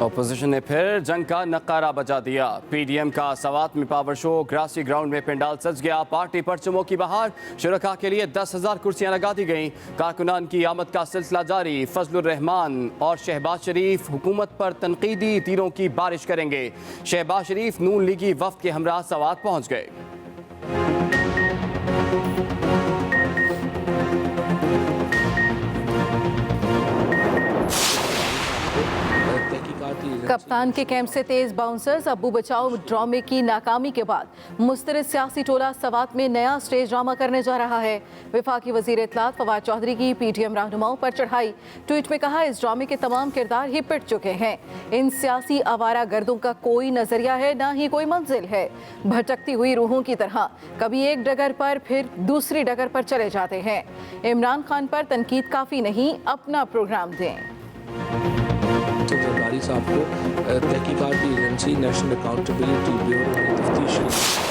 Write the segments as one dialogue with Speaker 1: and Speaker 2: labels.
Speaker 1: Opposition ने फिर जंग का नकारा बजा दिया। पीडीएम का सवात में पावर शो, ग्रासी ग्राउंड में पंडाल सज गया। पार्टी परचमों की बहार, शुरका के लिए 10,000 कुर्सियां लगा दी गईं। कारकुनान की आमद का सिलसिला जारी। फजलुर रहमान और शहबाज शरीफ हुकूमत पर तनकीदी तीरों की बारिश करेंगे। शहबाज शरीफ नून लीगी वफ्द के हमरा सवात पहुंच गए।
Speaker 2: कप्तान के कैंप से तेज बाउंसर्स, अब्बू बचाओ ड्रामे की नाकामी के बाद मुस्तरद सियासी टोला सवात में नया स्टेज ड्रामा करने जा रहा है। वफाकी वजीर इत्तलात फवाद चौधरी की पीटीएम रहनुमाओं पर चढ़ाई। ट्वीट में कहा, इस ड्रामे के तमाम किरदार ही पिट चुके हैं। इन सियासी आवारा गर्दों का कोई नजरिया है, ना ही कोई मंजिल है। भटकती हुई रूहों की तरह कभी एक डगर पर फिर दूसरी डगर पर चले जाते हैं। इमरान खान पर तनकीद काफ़ी नहीं, अपना प्रोग्राम दें।
Speaker 3: जरदारी साहब को तहकीकाती एजेंसी नेशनल अकाउंटेबिलिटी ब्यूरो ने तफ्तीश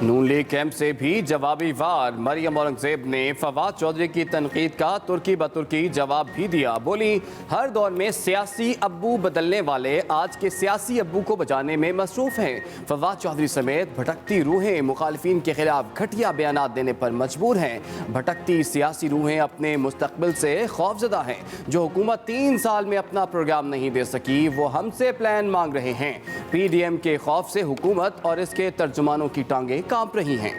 Speaker 1: नून लीग कैंप से भी जवाबी वार। मरियम औरंगजेब ने फवाद चौधरी की तनकीद का तुर्की बतुर्की जवाब भी दिया। बोली, हर दौर में सियासी अब्बू बदलने वाले आज के सियासी अब्बू को बचाने में मसरूफ हैं। फवाद चौधरी समेत भटकती रूहें मुखालिफिन के खिलाफ घटिया बयानात देने पर मजबूर हैं। भटकती सियासी रूहें अपने मुस्तकबिल से खौफजदा हैं। जो हुकूमत 3 साल में अपना प्रोग्राम नहीं दे सकी, वो हमसे प्लान मांग रहे हैं। पीडीएम के खौफ से हुकूमत और इसके तर्जुमानों की टांगें कांप रही हैं।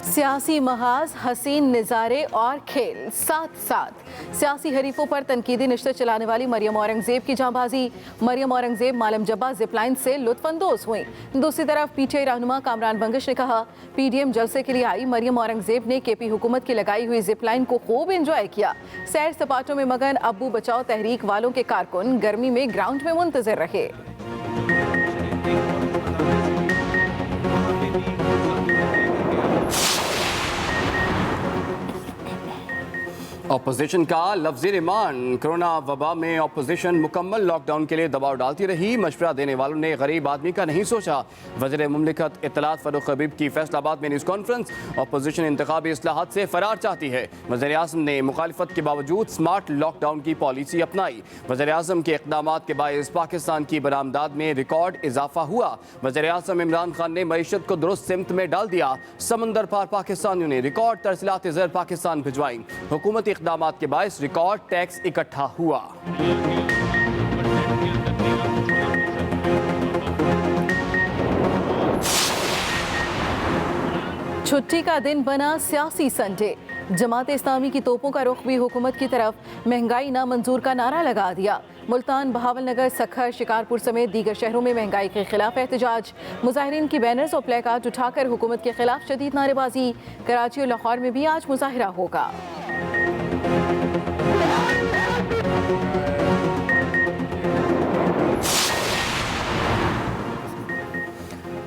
Speaker 2: सियासी महाज, हसीन नज़ारे और खेल साथ साथ। सियासी हरीफों पर तनकीदी निश्चित चलाने वाली मरियम औरंगजेब की जांबाजी। मरियम औरंगजेब मालम जब्बा जिपलाइन से लुत्फानंदोज हुई। दूसरी तरफ पीटीआई रहनुमा कामरान बंगश ने कहा, पीडीएम जलसे के लिए आई मरियम औरंगजेब ने केपी हुकूमत की लगाई हुई जिपलाइन को खूब एंजॉय किया। सैर सपाटों में मगन अब्बू बचाओ तहरीक वालों के कारकुन गर्मी में ग्राउंड में मुंतजिर रहे।
Speaker 1: अपोजिशन का लफ्ज़ी रिमांड। कोरोना वबा में अपोजिशन मुकम्मल लॉकडाउन के लिए दबाव डालती रही। मशवरा देने वालों ने गरीब आदमी का नहीं सोचा। वज़ीर मुमलिकत इत्तलात फ़ारूक हबीब की फैसलाबाद में न्यूज़ कॉन्फ्रेंस। अपोजिशन इंतखाबी इस्लाहात से फरार चाहती है। वज़ीर आज़म ने मुखालिफत के बावजूद स्मार्ट लॉकडाउन की पॉलिसी अपनाई। वज़ीर आज़म के इक़दामात के बायस पाकिस्तान की बरामदात में रिकॉर्ड इजाफा हुआ। वज़ीर आज़म इमरान खान ने मईशत को दुरुस्त सिमत में डाल दिया। समंदर पार पाकिस्तानियों ने रिकॉर्ड तरसीलात ज़र पाकिस्तान भिजवाई। हुकूमती इक़दामात के बायस रिकॉर्ड टैक्स इकट्ठा हुआ।
Speaker 2: छुट्टी का दिन बना सियासी संडे। जमात इस्लामी की तोपों का रुख भी हुकूमत की तरफ। महंगाई ना मंजूर का नारा लगा दिया। मुल्तान, बहावलनगर, सखर, शिकारपुर समेत दीगर शहरों में महंगाई के खिलाफ एहतजाज। मुजाहिरीन की बैनर्स और प्लेकार्ड उठाकर हुकूमत के खिलाफ शदीद नारेबाजी। कराची और लाहौर में भी आज मुजाहिरा होगा।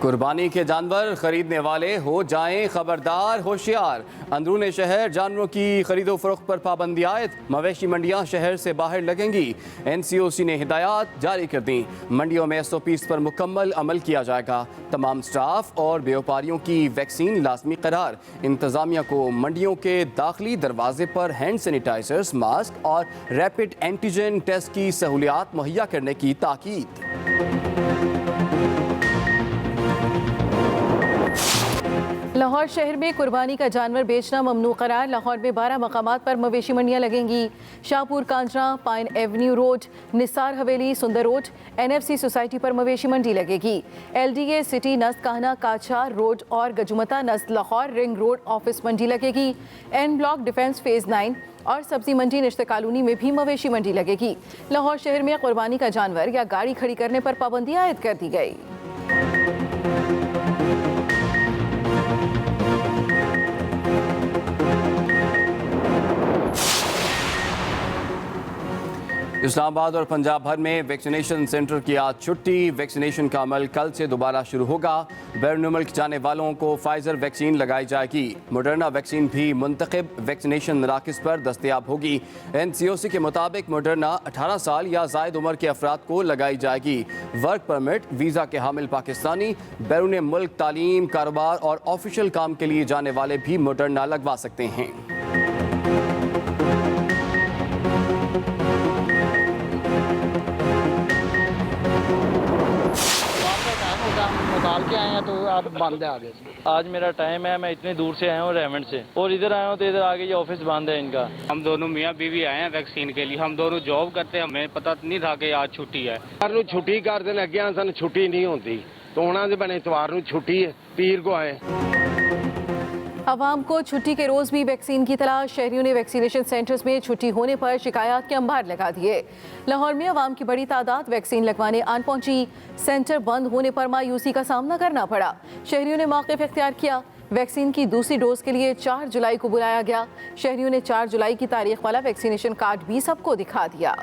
Speaker 1: कुर्बानी के जानवर खरीदने वाले हो जाएं खबरदार, होशियार। अंदरूने शहर जानवरों की खरीदो फरोख्त पर पाबंदी आयद। मवेशी मंडियां शहर से बाहर लगेंगी। एनसीओसी ने हिदायत जारी कर दी। मंडियों में SOPs पर मुकम्मल अमल किया जाएगा। तमाम स्टाफ और व्यापारियों की वैक्सीन लाजमी करार। इंतजामिया को मंडियों के दाखिली दरवाजे पर हैंड सैनिटाइजर्स, मास्क और रैपिड एंटीजन टेस्ट की सहूलियात मुहैया करने की ताकीद।
Speaker 2: लाहौर शहर में कुर्बानी का जानवर बेचना ममनू करार। लाहौर में 12 मकामात पर मवेशी मंडियां लगेंगी। Shahpur, Kanjra, pine Avenue road, Nisar हवेली, सुंदर रोड, NFC सोसाइटी पर मवेशी मंडी लगेगी। LDA सिटी नस्त काहना, काछा रोड और गजुमता नस्त लाहौर रिंग रोड ऑफिस मंडी लगेगी। N ब्लॉक डिफेंस फेज 9 और सब्जी मंडी निश्ते कॉलोनी में भी मवेशी मंडी लगेगी। लाहौर शहर में कुर्बानी का जानवर या गाड़ी खड़ी करने पर पाबंदी आयद कर दी गई।
Speaker 1: इस्लामाबाद और पंजाब भर में वैक्सीनेशन सेंटर की आज छुट्टी। वैक्सीनेशन का अमल कल से दोबारा शुरू होगा। बैरून मुल्क जाने वालों को फाइजर वैक्सीन लगाई जाएगी। मॉडर्ना वैक्सीन भी मुंतखब वैक्सीनेशन मराकज़ पर दस्तयाब होगी। NCOC के मुताबिक मॉडर्ना 18 साल या ज़ायद उम्र के अफराद को लगाई जाएगी। वर्क परमिट, वीज़ा के हामिल पाकिस्तानी, बैरून मुल्क तालीम, कारोबार और ऑफिशियल काम के लिए जाने वाले भी मॉडर्ना लगवा सकते हैं।
Speaker 4: डाल के आए हैं तो अब बंद है आगे से।
Speaker 5: आज मेरा टाइम है, मैं इतनी दूर से आया हूँ रेमंड से, और इधर आया हूँ तो इधर आगे ये ऑफिस बंद है इनका।
Speaker 6: हम दोनों मियाँ बीवी आए हैं वैक्सीन के लिए। हम दोनों जॉब करते हैं, हमें पता नहीं था कि आज छुट्टी है।
Speaker 7: ਨੂੰ ਛੁੱਟੀ ਕਰਦੇ ਨੇ, ਅੱਗੇ ਸਾਨੂੰ ਛੁੱਟੀ ਨਹੀਂ ਹੁੰਦੀ तो ਉਹਨਾਂ ਦੇ ਬਣੇ ਇਤਵਾਰ ਨੂੰ ਛੁੱਟੀ है, पीर को आए।
Speaker 2: अवाम को छुट्टी के रोज भी वैक्सीन की तलाश। शहरियों ने वैक्सीनेशन सेंटर्स में छुट्टी होने पर शिकायत के अंबार लगा दिए। लाहौर में अवाम की बड़ी तादाद वैक्सीन लगवाने आन पहुंची। सेंटर बंद होने पर मायूसी का सामना करना पड़ा। शहरियों ने मौक़िफ़ इख्तियार किया। वैक्सीन की दूसरी डोज के लिए 4 जुलाई को बुलाया गया। शहरियों ने 4 जुलाई की तारीख वाला वैक्सीनेशन कार्ड भी सबको दिखा दिया।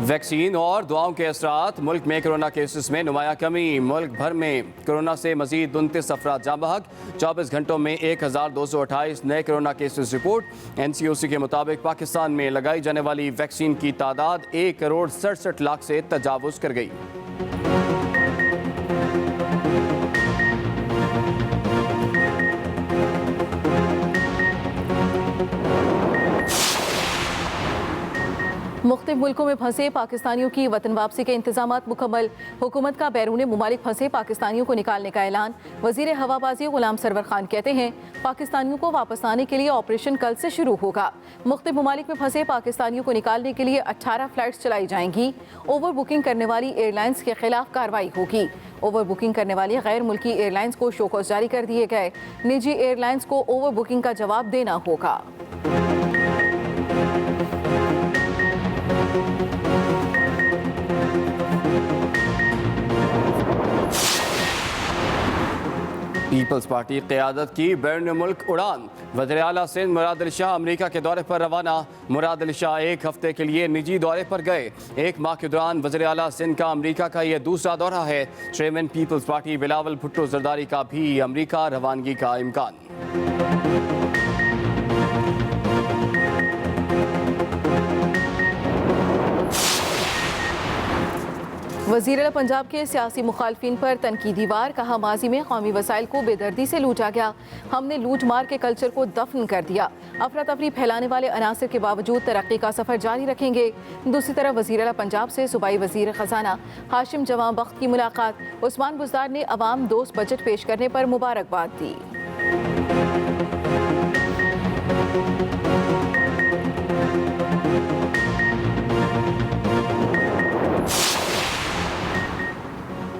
Speaker 1: वैक्सीन और दुआओं के असरात। मुल्क में कोरोना केसेस में नुमाया कमी। मुल्क भर में कोरोना से मजीद 29 अफराद जाँ बहक। 24 घंटों में 1228 नए कोरोना केसेस रिपोर्ट। NCOC के मुताबिक पाकिस्तान में लगाई जाने वाली वैक्सीन की तादाद 1 करोड़ 67 लाख से तजावुज़ कर गई। मुख्तलिफ मुल्कों में फंसे पाकिस्तानियों की वतन वापसी के इंतजामात मुकम्मल। हुकूमत का बैरून मुमालिक फंसे पाकिस्तानियों को निकालने का ऐलान। वजीर हवाबाजी गुलाम सरवर खान कहते हैं पाकिस्तानियों को वापस लाने के लिए ऑपरेशन कल से शुरू होगा। मुख्तलिफ मुमालिक में फंसे पाकिस्तानियों को निकालने के लिए 18 फ्लाइट्स चलाई जाएंगी। ओवर बुकिंग करने वाली एयरलाइंस के खिलाफ कार्रवाई होगी। ओवर बुकिंग करने वाली गैर मुल्की एयरलाइंस को शोकॉज जारी कर दिए गए। निजी एयरलाइंस को ओवर बुकिंग का जवाब देना होगा। पीपल्स पार्टी क़यादत की बैरून मुल्क उड़ान। वज़ीर आला सिंध मुराद अली शाह अमरीका के दौरे पर रवाना। मुराद अली शाह 1 हफ्ते के लिए निजी दौरे पर गए। 1 माह के दौरान वज़ीर आला सिंध का अमरीका का यह दूसरा दौरा है। चेयरमैन पीपल्स पार्टी बिलावल भुट्टो जरदारी का भी अमरीका रवानगी का इम्कान। वज़ीर आला पंजाब के सियासी मुखालफिन पर तनकीदी वार। कहा माजी में कौमी वसाइल को बेदर्दी से लूटा गया। हमने लूट मार के कल्चर को दफन कर दिया। अफरा तफरी फैलाने वाले अनासर के बावजूद तरक्की का सफ़र जारी रखेंगे। दूसरी तरफ वज़ीर आला पंजाब से सूबाई वज़ीर ख़जाना हाशिम जवां बख्त की मुलाकात। उस्मान बुज़दार ने अवाम दोस्त बजट पेश करने पर मुबारकबाद दी।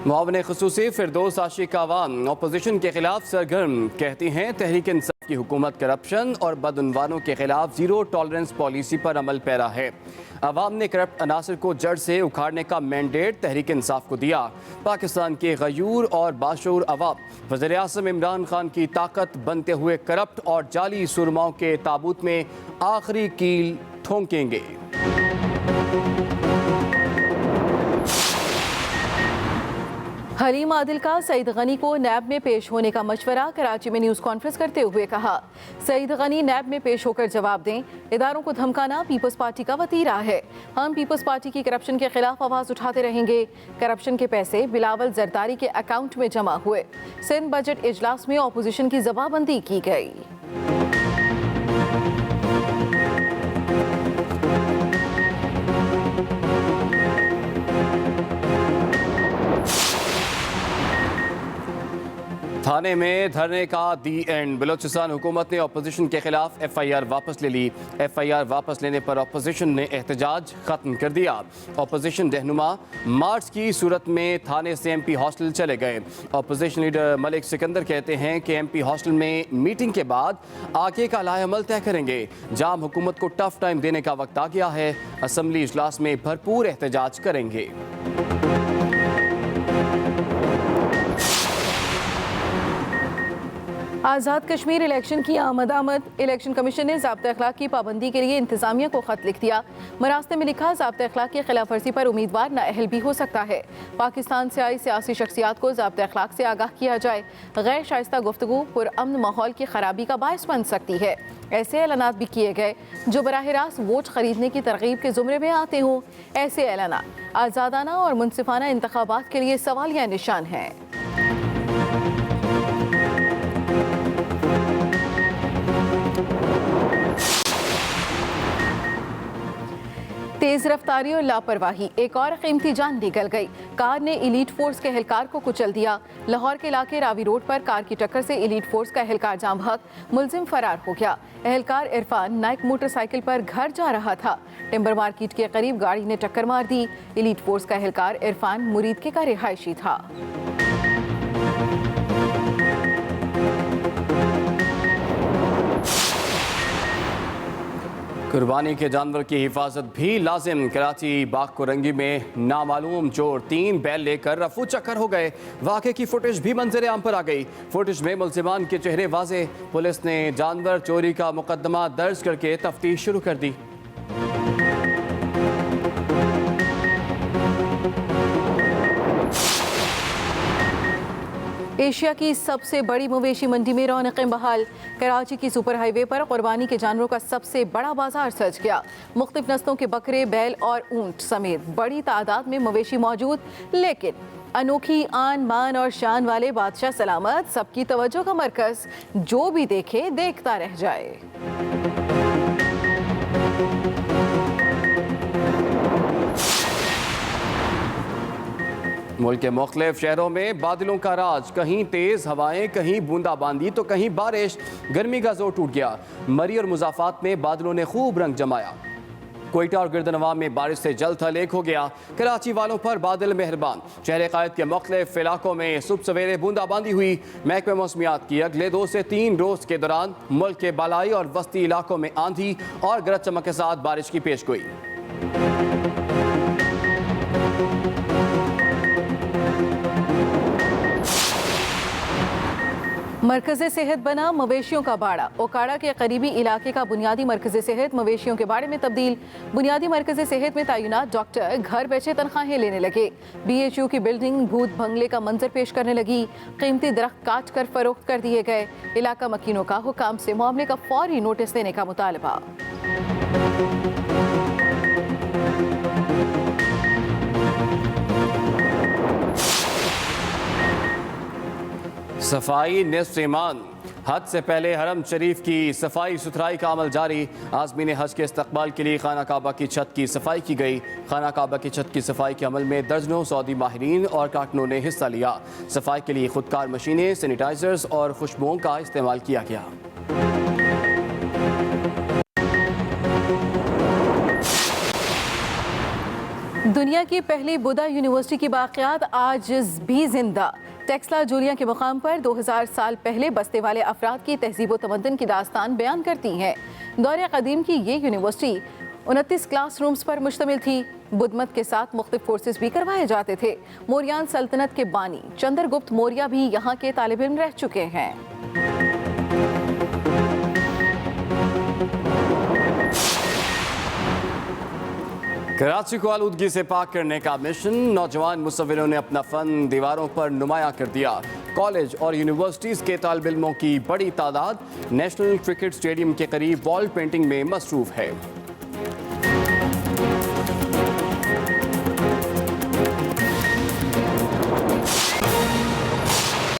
Speaker 1: मुआवन ख़ुसूसी फिरदौस आशिक आवाम अपोजिशन के खिलाफ सरगर्म। कहती हैं तहरीक इंसाफ की हुकूमत करप्शन और बदउनवानों के खिलाफ ज़ीरो टॉलरेंस पॉलिसी पर अमल पैरा है। अवाम ने करप्ट अनासर को जड़ से उखाड़ने का मैंडेट तहरीक इंसाफ को दिया। पाकिस्तान के गयूर और बाशऊर अवाम वज़ीर आज़म इमरान खान की ताकत बनते हुए करप्ट और जाली सुरमाओं के ताबूत में आखिरी कील ठोंकेंगे। हलीम आदिल का सईद गनी को नैब में पेश होने का मशवरा। कराची में न्यूज़ कॉन्फ्रेंस करते हुए कहा सईद गनी नैब में पेश होकर जवाब दें। इदारों को धमकाना पीपल्स पार्टी का वतीरा है। हम पीपल्स पार्टी की करप्शन के खिलाफ आवाज़ उठाते रहेंगे। करप्शन के पैसे बिलावल जरदारी के अकाउंट में जमा हुए। सिंध बजट इजलास में अपोजिशन की जवाबंदी की गई। थाने में धरने का दी एंड। बलोचिस्तान हुकूमत ने अपोजिशन के खिलाफ FIR वापस ले ली। FIR वापस लेने पर अपोजिशन ने एहतजाज ख़त्म कर दिया। अपोजिशन रहनुमा मार्च की सूरत में थाने से MP हॉस्टल चले गए। अपोजिशन लीडर मलिक सिकंदर कहते हैं कि MP हॉस्टल में मीटिंग के बाद आगे का लाएअमल तय करेंगे। जाम हुकूमत को टफ टाइम देने का वक्त आ गया है। असम्बली इजलास में भरपूर एहतजाज करेंगे। आज़ाद कश्मीर इलेक्शन की आमद। इलेक्शन कमीशन ने ज़ाब्ता अखलाक की पाबंदी के लिए इंतज़ामिया को ख़त लिख दिया। मरास्ते में लिखा ज़ाब्ता अखलाक की खिलाफ वर्जी पर उम्मीदवार नाअहल भी हो सकता है। पाकिस्तान से आई सियासी शख्सियात को ज़ाब्ता अखलाक से आगाह किया जाए। गैर शाइस्ता गुफ्तगू पुरअमन माहौल की खराबी का बायस बन सकती है। ऐसे ऐलानात भी किए गए जो बराह रास्त वोट खरीदने की तरगीब के ज़ुमरे में आते हों। ऐसे ऐलानात आज़ादाना और मुनसिफाना इंतखाबात के लिए सवालिया निशान हैं।
Speaker 2: तेज रफ्तारी और लापरवाही, एक और कीमती जान निकल गई। कार ने एलीट फोर्स के एहलकार को कुचल दिया। लाहौर के इलाके रावी रोड पर कार की टक्कर से एलीट फोर्स का एहलकार जाम बहक, मुलजिम फरार हो गया। एहलकार इरफान नाइक मोटरसाइकिल पर घर जा रहा था। टिम्बर मार्केट के करीब गाड़ी ने टक्कर मार दी। एलीट फोर्स का एहलकार इरफान मुरीदके का रिहायशी था।
Speaker 1: कुर्बानी के जानवर की हिफाजत भी लाजिम। कराची बाग कोरंगी में नामालूम चोर 3 बैल लेकर रफू चक्कर हो गए। वाक़े की फुटेज भी मंजर आम पर आ गई। फुटेज में मुल्जिमान के चेहरे वाजे। पुलिस ने जानवर चोरी का मुकदमा दर्ज करके तफ्तीश शुरू कर दी।
Speaker 2: एशिया की सबसे बड़ी मवेशी मंडी में रौनकें बहाल। कराची की सुपर हाईवे पर कुर्बानी के जानवरों का सबसे बड़ा बाजार सज गया। मुख्तलिफ नस्लों के बकरे, बैल और ऊंट समेत बड़ी तादाद में मवेशी मौजूद। लेकिन अनोखी आन मान और शान वाले बादशाह सलामत सबकी तवज्जो का मरकज। जो भी देखे देखता रह जाए।
Speaker 1: मुल्क के मुख्तलिफ शहरों में बादलों का राज, कहीं तेज हवाएं, कहीं बूंदाबांदी तो कहीं बारिश। गर्मी का जोर टूट गया। मरी और मुजाफात में बादलों ने खूब रंग जमाया। कोयटा और गिरदनवा में बारिश से जल थल एक हो गया। कराची वालों पर बादल मेहरबान। शहर कायद के मुख्तलिफ इलाकों में सुबह सवेरे बूंदाबांदी हुई। महकमे मौसमियात की अगले 2 से 3 रोज के दौरान मुल्क के बालाई और वस्ती इलाकों में आंधी और गरज चमक के साथ बारिश की पेशगोई।
Speaker 2: मरकज़े सेहत बना मवेशियों का बाड़ा। ओकाड़ा के करीबी इलाके का बुनियादी मरकज़े सेहत मवेशियों के बाड़े में तब्दील। बुनियादी मरकज़े सेहत में तैनात डॉक्टर घर बैठे तनख्वाहें लेने लगे। BHU की बिल्डिंग भूत बंगले का मंजर पेश करने लगी। कीमती दरख्त काट कर फरोख्त कर दिए गए। इलाका मकीनों का हुकाम से मामले का फौरी नोटिस देने का मुतालबा।
Speaker 1: सफाई निस्फ ईमान। हज से पहले हरम शरीफ की सफाई सुथराई का अमल जारी। आज़मीन हज के इस्तकबाल के लिए खाना काबा की छत की सफाई की गई। खाना काबा की छत की सफाई के अमल में दर्जनों सऊदी माहिरीन और कारकुनों ने हिस्सा लिया। सफाई के लिए खुदकार मशीनें, सैनिटाइजर्स और खुशबुओं का इस्तेमाल किया गया।
Speaker 2: दुनिया की पहली बुदा यूनिवर्सिटी की बाक़ियात आज भी जिंदा। टेक्सला जूलिया के मुकाम पर 2000 साल पहले बसते वाले अफराद की तहजीब व तमद्दुन की दास्तान बयान करती हैं। दौरे कदीम की ये यूनिवर्सिटी 29 क्लासरूम्स पर मुश्तमिल थी। बुद्धमत के साथ मुख्तलिफ कोर्सेज भी करवाए जाते थे। मौर्यान सल्तनत के बानी चंद्रगुप्त मौर्य भी यहाँ के तालिब इल्म रह चुके हैं।
Speaker 1: कराची को आलूदगी से पाक करने का मिशन। नौजवान मुसव्विरों ने अपना फन दीवारों पर नुमाया कर दिया। कॉलेज और यूनिवर्सिटीज़ के तालिब इल्मों की बड़ी तादाद नेशनल क्रिकेट स्टेडियम के करीब वॉल पेंटिंग में मसरूफ है।